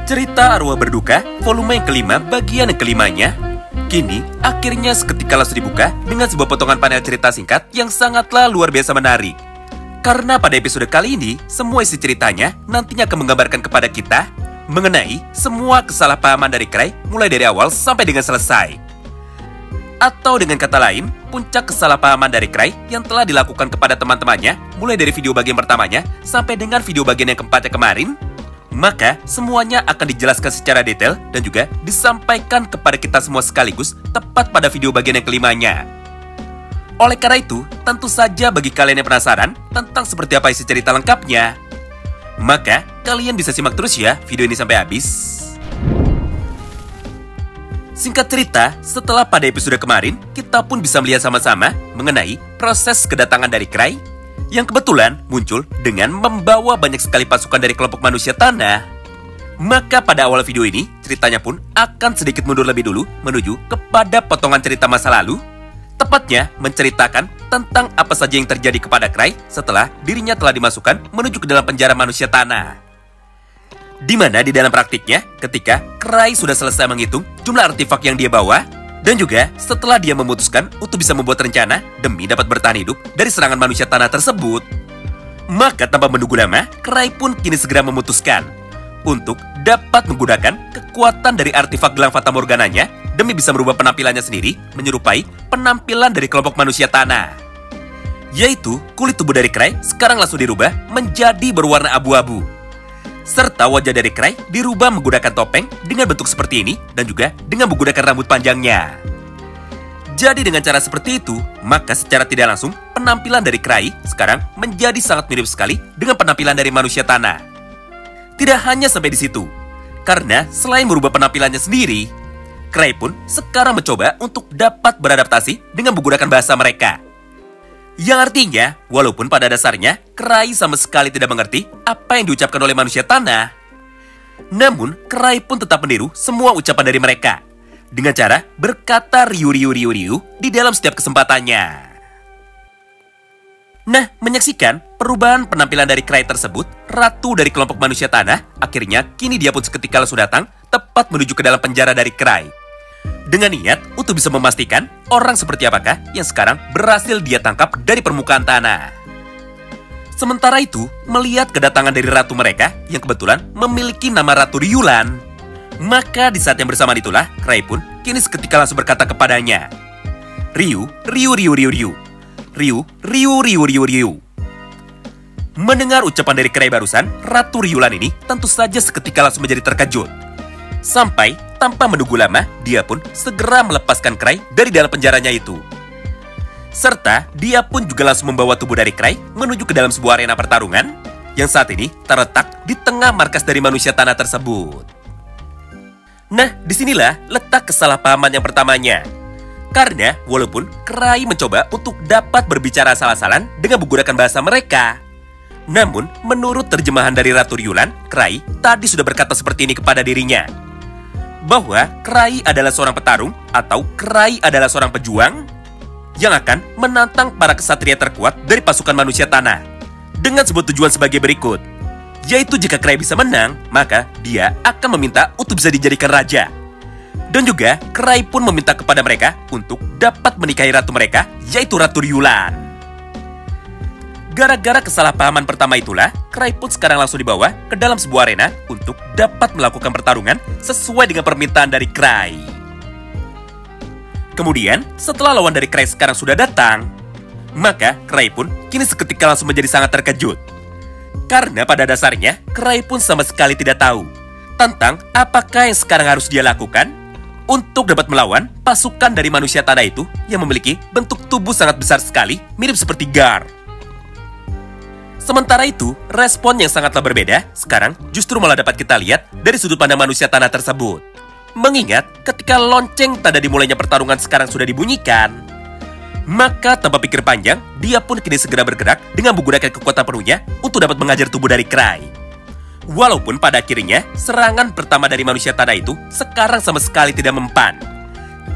Cerita Arwah Berduka, volume yang kelima, bagian yang kelimanya. Kini, akhirnya seketika langsung dibuka dengan sebuah potongan panel cerita singkat yang sangatlah luar biasa menarik. Karena pada episode kali ini, semua isi ceritanya nantinya akan menggambarkan kepada kita mengenai semua kesalahpahaman dari Cray mulai dari awal sampai dengan selesai. Atau dengan kata lain, puncak kesalahpahaman dari Cray yang telah dilakukan kepada teman-temannya mulai dari video bagian pertamanya sampai dengan video bagian yang keempatnya kemarin. Maka semuanya akan dijelaskan secara detail dan juga disampaikan kepada kita semua sekaligus tepat pada video bagian yang kelimanya. Oleh karena itu, tentu saja bagi kalian yang penasaran tentang seperti apa isi cerita lengkapnya, maka kalian bisa simak terus ya video ini sampai habis. Singkat cerita, setelah pada episode kemarin, kita pun bisa melihat sama-sama mengenai proses kedatangan dari Cray yang kebetulan muncul dengan membawa banyak sekali pasukan dari kelompok manusia tanah. Maka pada awal video ini, ceritanya pun akan sedikit mundur lebih dulu menuju kepada potongan cerita masa lalu, tepatnya menceritakan tentang apa saja yang terjadi kepada Cray setelah dirinya telah dimasukkan menuju ke dalam penjara manusia tanah. Di mana di dalam praktiknya, ketika Cray sudah selesai menghitung jumlah artefak yang dia bawa, dan juga setelah dia memutuskan untuk bisa membuat rencana demi dapat bertahan hidup dari serangan manusia tanah tersebut, maka tanpa menunggu lama, Cray pun kini segera memutuskan untuk dapat menggunakan kekuatan dari artefak gelang Fata Morgananya demi bisa merubah penampilannya sendiri menyerupai penampilan dari kelompok manusia tanah. Yaitu kulit tubuh dari Cray sekarang langsung dirubah menjadi berwarna abu-abu. Serta wajah dari Cray dirubah menggunakan topeng dengan bentuk seperti ini dan juga dengan menggunakan rambut panjangnya. Jadi dengan cara seperti itu, maka secara tidak langsung penampilan dari Cray sekarang menjadi sangat mirip sekali dengan penampilan dari manusia tanah. Tidak hanya sampai di situ, karena selain merubah penampilannya sendiri, Cray pun sekarang mencoba untuk dapat beradaptasi dengan menggunakan bahasa mereka. Yang artinya, walaupun pada dasarnya Cray sama sekali tidak mengerti apa yang diucapkan oleh manusia tanah, namun Cray pun tetap meniru semua ucapan dari mereka dengan cara berkata riu riu riu riu di dalam setiap kesempatannya. Nah, menyaksikan perubahan penampilan dari Cray tersebut, ratu dari kelompok manusia tanah akhirnya kini dia pun seketika langsung datang tepat menuju ke dalam penjara dari Cray, dengan niat untuk bisa memastikan orang seperti apakah yang sekarang berhasil dia tangkap dari permukaan tanah. Sementara itu, melihat kedatangan dari ratu mereka yang kebetulan memiliki nama Ratu Riulan, maka di saat yang bersamaan itulah Cray pun kini seketika langsung berkata kepadanya, Riu, Riu, Riu, Riu, Riu, Riu, Riu, Riu, Riu, Riu. Mendengar ucapan dari Cray barusan, Ratu Riulan ini tentu saja seketika langsung menjadi terkejut. Sampai tanpa menunggu lama, dia pun segera melepaskan Cray dari dalam penjaranya itu. Serta dia pun juga langsung membawa tubuh dari Cray menuju ke dalam sebuah arena pertarungan yang saat ini terletak di tengah markas dari manusia tanah tersebut. Nah, disinilah letak kesalahpahaman yang pertamanya. Karena walaupun Cray mencoba untuk dapat berbicara asal-asalan dengan menggunakan bahasa mereka, namun menurut terjemahan dari Ratu Riulan, Cray tadi sudah berkata seperti ini kepada dirinya, bahwa Cray adalah seorang petarung atau Cray adalah seorang pejuang yang akan menantang para kesatria terkuat dari pasukan manusia tanah dengan sebuah tujuan sebagai berikut, yaitu jika Cray bisa menang, maka dia akan meminta untuk bisa dijadikan raja. Dan juga Cray pun meminta kepada mereka untuk dapat menikahi ratu mereka, yaitu Ratu Riulan. Gara-gara kesalahpahaman pertama itulah, Cray pun sekarang langsung dibawa ke dalam sebuah arena untuk dapat melakukan pertarungan sesuai dengan permintaan dari Cray. Kemudian, setelah lawan dari Cray sekarang sudah datang, maka Cray pun kini seketika langsung menjadi sangat terkejut. Karena pada dasarnya, Cray pun sama sekali tidak tahu tentang apakah yang sekarang harus dia lakukan untuk dapat melawan pasukan dari manusia tanah itu yang memiliki bentuk tubuh sangat besar sekali, mirip seperti Gar. Sementara itu, respon yang sangatlah berbeda sekarang justru malah dapat kita lihat dari sudut pandang manusia tanah tersebut. Mengingat ketika lonceng tanda dimulainya pertarungan sekarang sudah dibunyikan, maka tanpa pikir panjang, dia pun kini segera bergerak dengan menggunakan kekuatan penuhnya untuk dapat mengajar tubuh dari Cray. Walaupun pada akhirnya, serangan pertama dari manusia tanah itu sekarang sama sekali tidak mempan.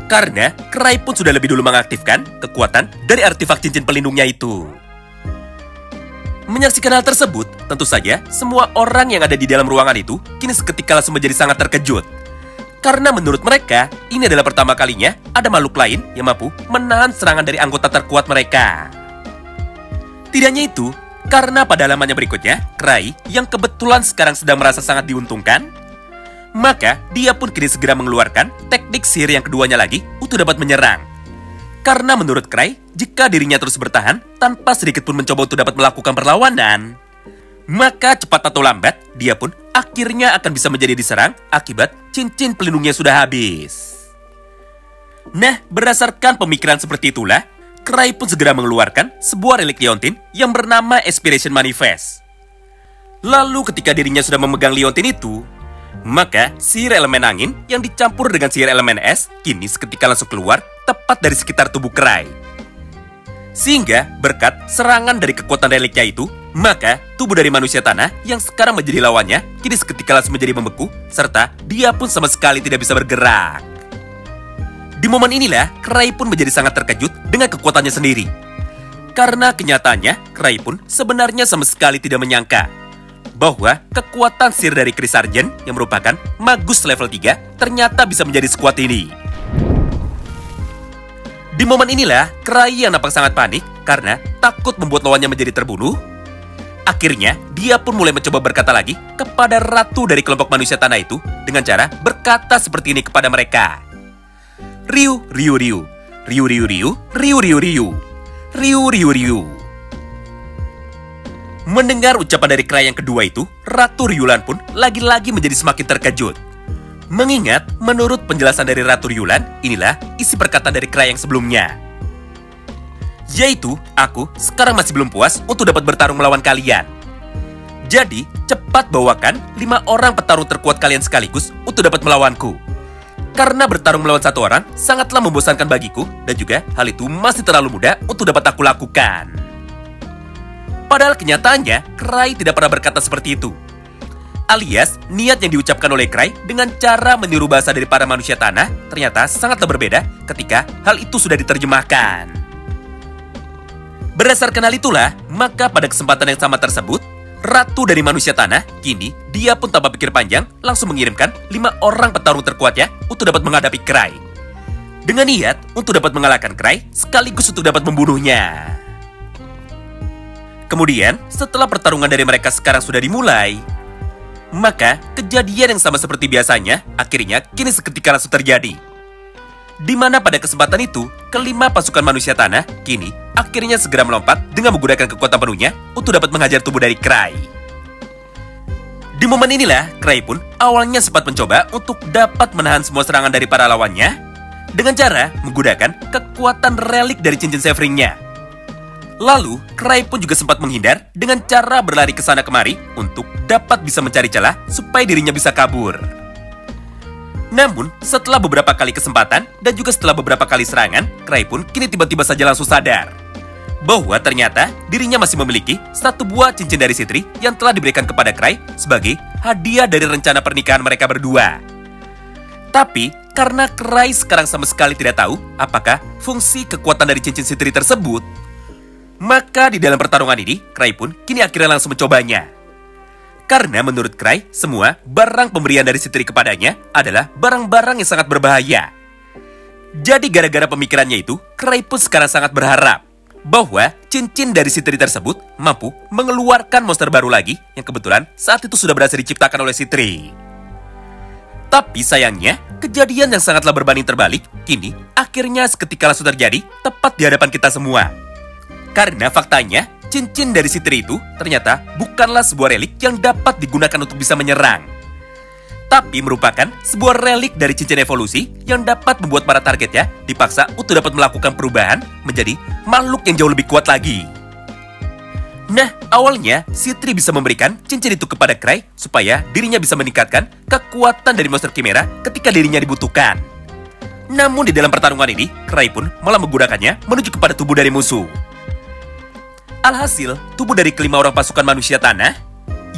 Karena Cray pun sudah lebih dulu mengaktifkan kekuatan dari artefak cincin pelindungnya itu. Menyaksikan hal tersebut, tentu saja semua orang yang ada di dalam ruangan itu kini seketika langsung menjadi sangat terkejut. Karena menurut mereka, ini adalah pertama kalinya ada makhluk lain yang mampu menahan serangan dari anggota terkuat mereka. Tidak hanya itu, karena pada halaman yang berikutnya, Cray yang kebetulan sekarang sedang merasa sangat diuntungkan, maka dia pun kini segera mengeluarkan teknik sihir yang keduanya lagi untuk dapat menyerang. Karena menurut Cray, jika dirinya terus bertahan tanpa sedikit pun mencoba untuk dapat melakukan perlawanan, maka cepat atau lambat dia pun akhirnya akan bisa menjadi diserang akibat cincin pelindungnya sudah habis. Nah, berdasarkan pemikiran seperti itulah, Cray pun segera mengeluarkan sebuah relik Leontin yang bernama Aspiration Manifest. Lalu ketika dirinya sudah memegang Leontin itu, maka sihir elemen angin yang dicampur dengan sihir elemen es kini seketika langsung keluar tepat dari sekitar tubuh Cray. Sehingga berkat serangan dari kekuatan reliknya itu, maka tubuh dari manusia tanah yang sekarang menjadi lawannya kini seketika langsung menjadi membeku, serta dia pun sama sekali tidak bisa bergerak. Di momen inilah, Cray pun menjadi sangat terkejut dengan kekuatannya sendiri. Karena kenyataannya, Cray pun sebenarnya sama sekali tidak menyangka bahwa kekuatan sihir dari Chris Sargent yang merupakan magus level 3 ternyata bisa menjadi sekuat ini. Di momen inilah, Cray yang nampak sangat panik karena takut membuat lawannya menjadi terbunuh. Akhirnya, dia pun mulai mencoba berkata lagi kepada ratu dari kelompok manusia tanah itu dengan cara berkata seperti ini kepada mereka. Ryu, Ryu, Ryu. Ryu, Ryu, Ryu. Ryu, Ryu, Ryu. Ryu, Ryu, Ryu. Mendengar ucapan dari Cray yang kedua itu, Ratu Ryulan pun lagi-lagi menjadi semakin terkejut. Mengingat, menurut penjelasan dari Ratu Ryulan, inilah isi perkataan dari Cray yang sebelumnya. Yaitu, aku sekarang masih belum puas untuk dapat bertarung melawan kalian. Jadi, cepat bawakan 5 orang petarung terkuat kalian sekaligus untuk dapat melawanku. Karena bertarung melawan satu orang sangatlah membosankan bagiku, dan juga hal itu masih terlalu mudah untuk dapat aku lakukan. Padahal kenyataannya, Cray tidak pernah berkata seperti itu. Alias, niat yang diucapkan oleh Cray dengan cara meniru bahasa dari para manusia tanah ternyata sangatlah berbeda ketika hal itu sudah diterjemahkan. Berdasarkan hal itulah, maka pada kesempatan yang sama tersebut, Ratu dari manusia tanah, kini dia pun tanpa pikir panjang langsung mengirimkan 5 orang petarung terkuatnya untuk dapat menghadapi Cray. Dengan niat untuk dapat mengalahkan Cray sekaligus untuk dapat membunuhnya. Kemudian, setelah pertarungan dari mereka sekarang sudah dimulai, maka kejadian yang sama seperti biasanya akhirnya kini seketika langsung terjadi. Di mana pada kesempatan itu, kelima pasukan manusia tanah kini akhirnya segera melompat dengan menggunakan kekuatan penuhnya untuk dapat menghajar tubuh dari Cray. Di momen inilah, Cray pun awalnya sempat mencoba untuk dapat menahan semua serangan dari para lawannya dengan cara menggunakan kekuatan relik dari cincin Severingnya. Lalu, Cray pun juga sempat menghindar dengan cara berlari ke sana kemari untuk dapat bisa mencari celah supaya dirinya bisa kabur. Namun, setelah beberapa kali kesempatan dan juga setelah beberapa kali serangan, Cray pun kini tiba-tiba saja langsung sadar bahwa ternyata dirinya masih memiliki satu buah cincin dari Sitri yang telah diberikan kepada Cray sebagai hadiah dari rencana pernikahan mereka berdua. Tapi, karena Cray sekarang sama sekali tidak tahu apakah fungsi kekuatan dari cincin Sitri tersebut, maka di dalam pertarungan ini, Cray pun kini akhirnya langsung mencobanya. Karena menurut Cray, semua barang pemberian dari Sitri kepadanya adalah barang-barang yang sangat berbahaya. Jadi gara-gara pemikirannya itu, Cray pun sekarang sangat berharap bahwa cincin dari Sitri tersebut mampu mengeluarkan monster baru lagi yang kebetulan saat itu sudah berhasil diciptakan oleh Sitri. Tapi sayangnya, kejadian yang sangatlah berbanding terbalik kini akhirnya seketika langsung terjadi tepat di hadapan kita semua. Karena faktanya, cincin dari Sitri itu ternyata bukanlah sebuah relik yang dapat digunakan untuk bisa menyerang, tapi merupakan sebuah relik dari cincin evolusi yang dapat membuat para targetnya dipaksa untuk dapat melakukan perubahan menjadi makhluk yang jauh lebih kuat lagi. Nah, awalnya Sitri bisa memberikan cincin itu kepada Cray supaya dirinya bisa meningkatkan kekuatan dari monster Chimera ketika dirinya dibutuhkan. Namun di dalam pertarungan ini, Cray pun malah menggunakannya menuju kepada tubuh dari musuh. Alhasil, tubuh dari kelima orang pasukan manusia tanah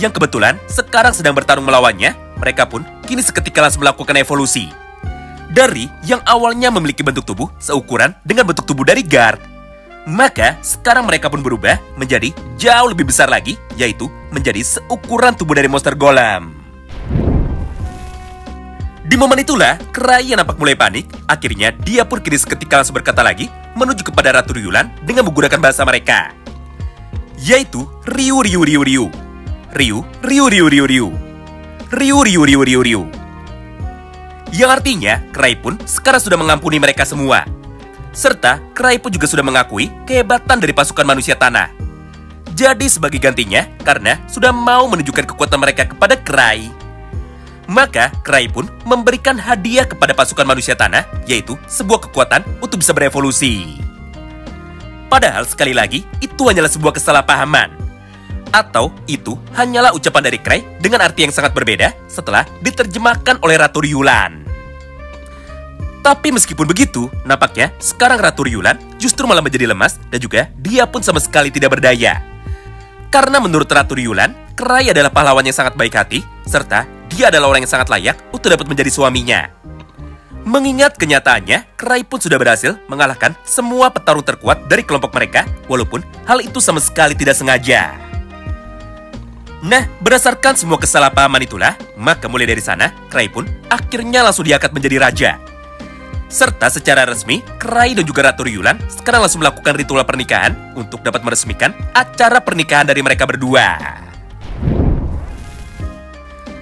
yang kebetulan sekarang sedang bertarung melawannya, mereka pun kini seketika langsung melakukan evolusi. Dari yang awalnya memiliki bentuk tubuh seukuran dengan bentuk tubuh dari Guard, Maka sekarang mereka pun berubah menjadi jauh lebih besar lagi, yaitu menjadi seukuran tubuh dari monster golem. Di momen itulah, Cry yang nampak mulai panik. Akhirnya dia pun kini seketika langsung berkata lagi menuju kepada Ratu Ryulan dengan menggunakan bahasa mereka, yaitu Ryu Ryu Ryu Ryu Ryu Ryu Ryu Ryu Ryu Ryu Ryu Ryu Ryu Ryu. Yang artinya, Cry pun sekarang sudah mengampuni mereka semua. Serta, Cry pun juga sudah mengakui kehebatan dari pasukan manusia tanah. Jadi sebagai gantinya, karena sudah mau menunjukkan kekuatan mereka kepada Cry, maka Cry pun memberikan hadiah kepada pasukan manusia tanah, yaitu sebuah kekuatan untuk bisa berevolusi. Padahal sekali lagi, itu hanyalah sebuah kesalahpahaman. Atau itu hanyalah ucapan dari Cry dengan arti yang sangat berbeda setelah diterjemahkan oleh Ratu Ryulan. Tapi meskipun begitu, nampaknya sekarang Ratu Ryulan justru malah menjadi lemas dan juga dia pun sama sekali tidak berdaya. Karena menurut Ratu Ryulan, Cry adalah pahlawan yang sangat baik hati, serta dia adalah orang yang sangat layak untuk dapat menjadi suaminya. Mengingat kenyataannya, Cry pun sudah berhasil mengalahkan semua petarung terkuat dari kelompok mereka, walaupun hal itu sama sekali tidak sengaja. Nah, berdasarkan semua kesalahpahaman itulah, maka mulai dari sana, Cry pun akhirnya langsung diangkat menjadi raja. Serta secara resmi, Cry dan juga Ratu Ryulan sekarang langsung melakukan ritual pernikahan untuk dapat meresmikan acara pernikahan dari mereka berdua.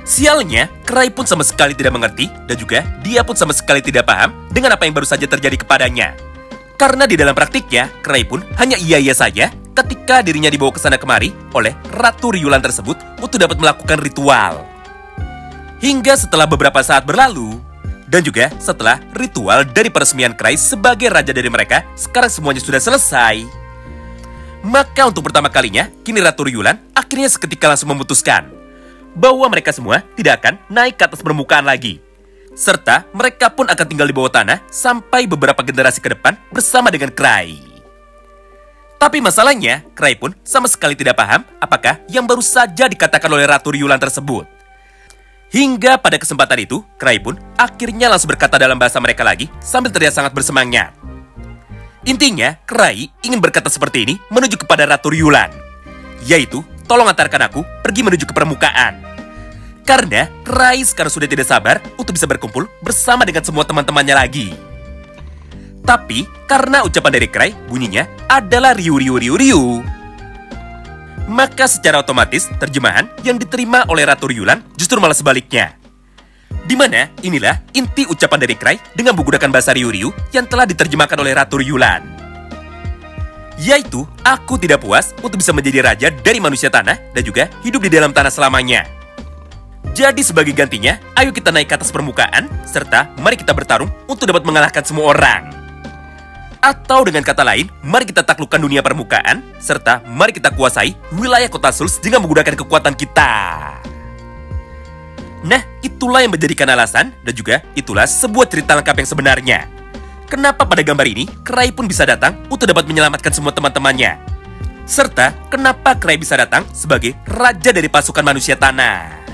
Sialnya, Cry pun sama sekali tidak mengerti dan juga dia pun sama sekali tidak paham dengan apa yang baru saja terjadi kepadanya. Karena di dalam praktiknya, Cry pun hanya iya-iya saja ketika dirinya dibawa ke sana kemari oleh Ratu Ryulan tersebut untuk dapat melakukan ritual. Hingga setelah beberapa saat berlalu, dan juga setelah ritual dari peresmian Cry sebagai raja dari mereka sekarang semuanya sudah selesai, maka untuk pertama kalinya, kini Ratu Ryulan akhirnya seketika langsung memutuskan bahwa mereka semua tidak akan naik ke atas permukaan lagi. Serta mereka pun akan tinggal di bawah tanah sampai beberapa generasi ke depan bersama dengan Cry. Tapi masalahnya, Cry pun sama sekali tidak paham apakah yang baru saja dikatakan oleh Ratu Ryulan tersebut. Hingga pada kesempatan itu, Cry pun akhirnya langsung berkata dalam bahasa mereka lagi sambil terlihat sangat bersemangat. Intinya, Cry ingin berkata seperti ini menuju kepada Ratu Ryulan, yaitu, tolong antarkan aku pergi menuju ke permukaan. Karena Cry sekarang sudah tidak sabar untuk bisa berkumpul bersama dengan semua teman-temannya lagi. Tapi, karena ucapan dari Cry bunyinya adalah Ryu Ryu Ryu Ryu, maka secara otomatis terjemahan yang diterima oleh Ratu Ryulan justru malah sebaliknya. Dimana inilah inti ucapan dari Cry dengan menggunakan bahasa Ryu Ryu yang telah diterjemahkan oleh Ratu Ryulan, yaitu, aku tidak puas untuk bisa menjadi raja dari manusia tanah dan juga hidup di dalam tanah selamanya. Jadi sebagai gantinya, ayo kita naik ke atas permukaan, serta mari kita bertarung untuk dapat mengalahkan semua orang. Atau dengan kata lain, mari kita taklukkan dunia permukaan, serta mari kita kuasai wilayah kota Souls dengan menggunakan kekuatan kita. Nah, itulah yang menjadikan alasan, dan juga itulah sebuah cerita lengkap yang sebenarnya. Kenapa pada gambar ini, Cry pun bisa datang untuk dapat menyelamatkan semua teman-temannya. Serta, kenapa Cry bisa datang sebagai raja dari pasukan manusia tanah.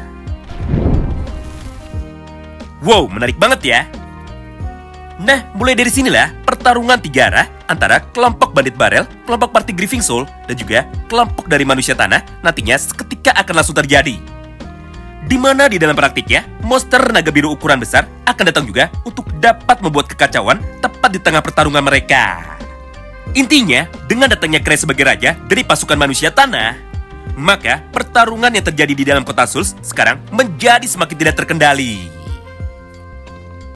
Wow, menarik banget ya. Nah, mulai dari sinilah pertarungan tiga arah antara kelompok bandit barel, kelompok party Grieving Soul, dan juga kelompok dari manusia tanah nantinya seketika akan langsung terjadi. Dimana di dalam praktiknya, monster naga biru ukuran besar akan datang juga untuk dapat membuat kekacauan tepat di tengah pertarungan mereka. Intinya, dengan datangnya Cry sebagai raja dari pasukan manusia tanah, maka pertarungan yang terjadi di dalam kota Souls sekarang menjadi semakin tidak terkendali.